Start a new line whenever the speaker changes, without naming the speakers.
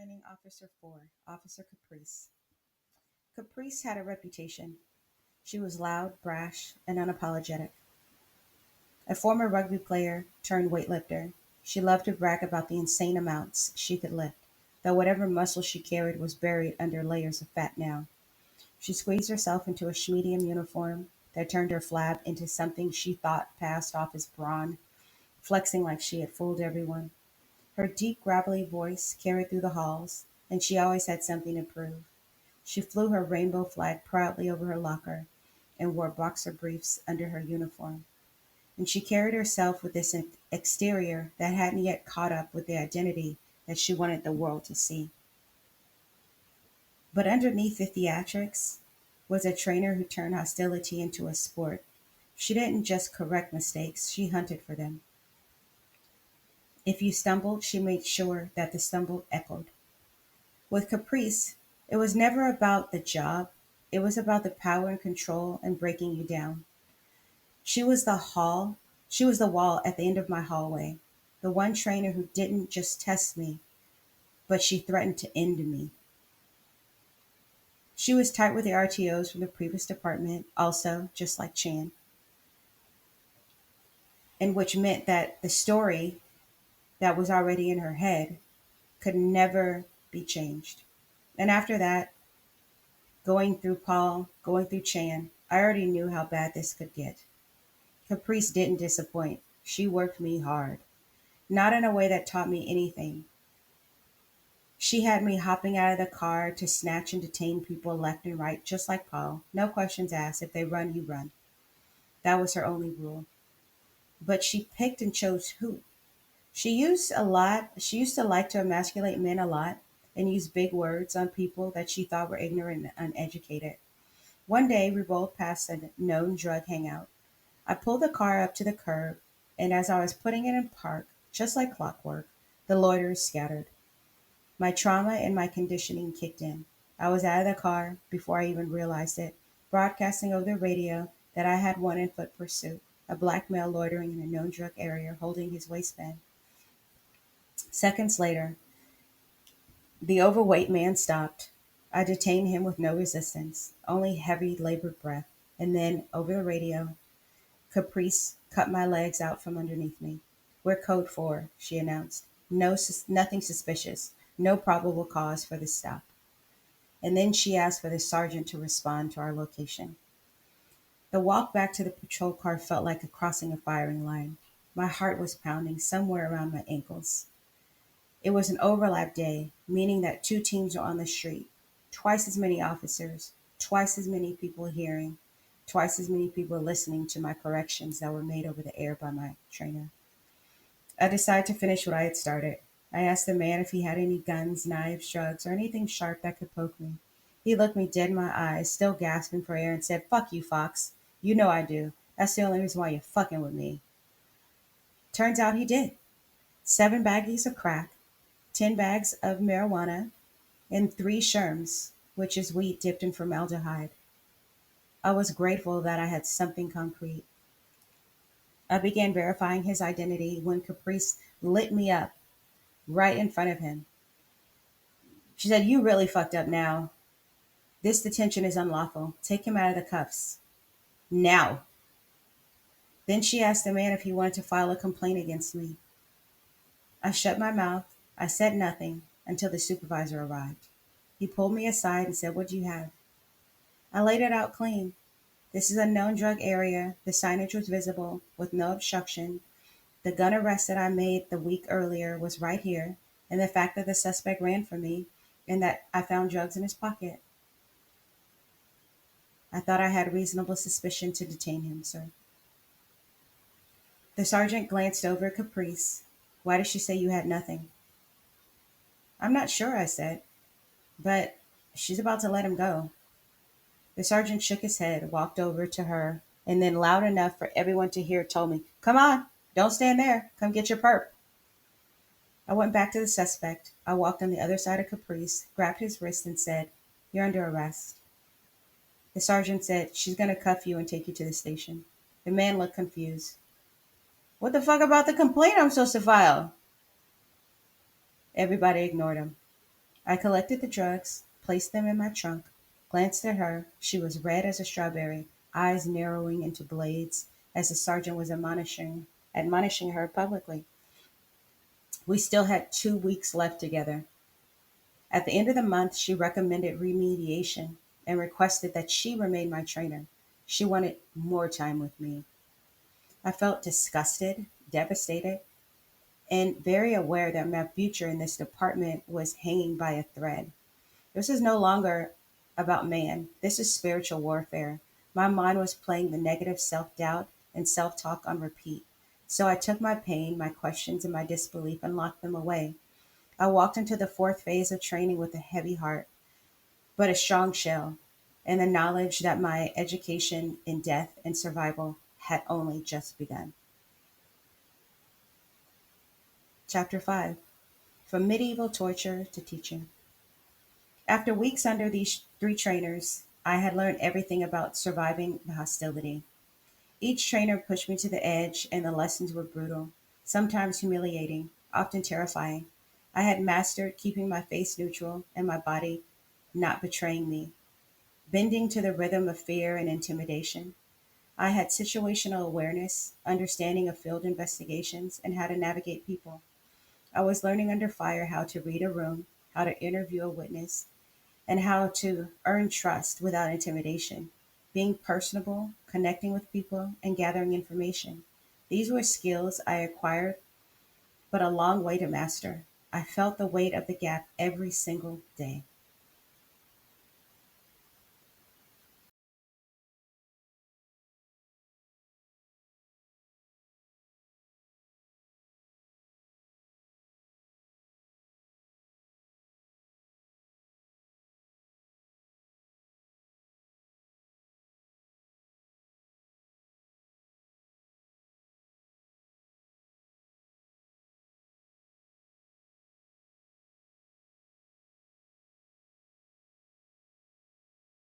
explaining Officer 4, Officer Caprice. Caprice had a reputation. She was loud, brash, and unapologetic. A former rugby player turned weightlifter, she loved to brag about the insane amounts she could lift, though whatever muscle she carried was buried under layers of fat now. She squeezed herself into a schmedium uniform that turned her flab into something she thought passed off as brawn, flexing like she had fooled everyone. Her deep, gravelly voice carried through the halls, and she always had something to prove. She flew her rainbow flag proudly over her locker and wore boxer briefs under her uniform. And she carried herself with this exterior that hadn't yet caught up with the identity that she wanted the world to see. But underneath the theatrics was a trainer who turned hostility into a sport. She didn't just correct mistakes, she hunted for them. If you stumbled, she made sure that the stumble echoed. With Caprice, it was never about the job, it was about the power and control and breaking you down. She was the hall, she was the wall at the end of my hallway, the one trainer who didn't just test me, but she threatened to end me. She was tight with the RTOs from the previous department, also, just like Chan, and which meant that the story that was already in her head could never be changed. And after that, going through Paul, going through Chan, I already knew how bad this could get. Caprice didn't disappoint. She worked me hard. Not in a way that taught me anything. She had me hopping out of the car to snatch and detain people left and right, just like Paul. No questions asked. If they run, you run. That was her only rule. But she picked and chose who. She used to like to emasculate men a lot and use big words on people that she thought were ignorant and uneducated. One day we rolled past a known drug hangout. I pulled the car up to the curb, and as I was putting it in park, just like clockwork, the loiterers scattered. My trauma and my conditioning kicked in. I was out of the car before I even realized it, broadcasting over the radio that I had one in foot pursuit, a black male loitering in a known drug area holding his waistband. Seconds later, the overweight man stopped. I detained him with no resistance, only heavy, labored breath. And then, over the radio, Caprice cut my legs out from underneath me. "We're code 4," she announced. Nothing suspicious. No probable cause for this stop. And then she asked for the sergeant to respond to our location. The walk back to the patrol car felt like a crossing a firing line. My heart was pounding somewhere around my ankles. It was an overlap day, meaning that two teams were on the street. Twice as many officers, twice as many people hearing, twice as many people listening to my corrections that were made over the air by my trainer. I decided to finish what I had started. I asked the man if he had any guns, knives, drugs, or anything sharp that could poke me. He looked me dead in my eyes, still gasping for air, and said, "Fuck you, Fox. You know I do. That's the only reason why you're fucking with me." Turns out he did. 7 baggies of crack, 10 bags of marijuana, and 3 sherms, which is weed dipped in formaldehyde. I was grateful that I had something concrete. I began verifying his identity when Caprice lit me up right in front of him. She said, "You really fucked up now. This detention is unlawful. Take him out of the cuffs. Now." Then she asked the man if he wanted to file a complaint against me. I shut my mouth. I said nothing until the supervisor arrived. He pulled me aside and said, "What do you have?" I laid it out clean. "This is a known drug area. The signage was visible, with no obstruction. The gun arrest that I made the week earlier was right here, and the fact that the suspect ran from me, and that I found drugs in his pocket. I thought I had reasonable suspicion to detain him, sir." The sergeant glanced over at Caprice. "Why did she say you had nothing?" "I'm not sure," I said, "but she's about to let him go." The sergeant shook his head, walked over to her, and then loud enough for everyone to hear told me, "Come on, don't stand there. Come get your perp." I went back to the suspect. I walked on the other side of Caprice, grabbed his wrist, and said, "You're under arrest." The sergeant said, "She's going to cuff you and take you to the station." The man looked confused. "What the fuck about the complaint I'm supposed to file?" Everybody ignored him. I collected the drugs, placed them in my trunk, glanced at her. She was red as a strawberry, eyes narrowing into blades as the sergeant was admonishing her publicly. We still had 2 weeks left together. At the end of the month, she recommended remediation and requested that she remain my trainer. She wanted more time with me. I felt disgusted, devastated, and very aware that my future in this department was hanging by a thread. This is no longer about man. This is spiritual warfare. My mind was playing the negative self doubt and self talk on repeat. So I took my pain, my questions, and my disbelief and locked them away. I walked into the fourth phase of training with a heavy heart, but a strong shell, and the knowledge that my education in death and survival had only just begun. Chapter 5. From Medieval Torture to Teaching. After weeks under these three trainers, I had learned everything about surviving the hostility. Each trainer pushed me to the edge, and the lessons were brutal, sometimes humiliating, often terrifying. I had mastered keeping my face neutral and my body not betraying me, bending to the rhythm of fear and intimidation. I had situational awareness, understanding of field investigations, and how to navigate people. I was learning under fire how to read a room, how to interview a witness, and how to earn trust without intimidation, being personable, connecting with people, and gathering information. These were skills I acquired, but a long way to master. I felt the weight of the gap every single day.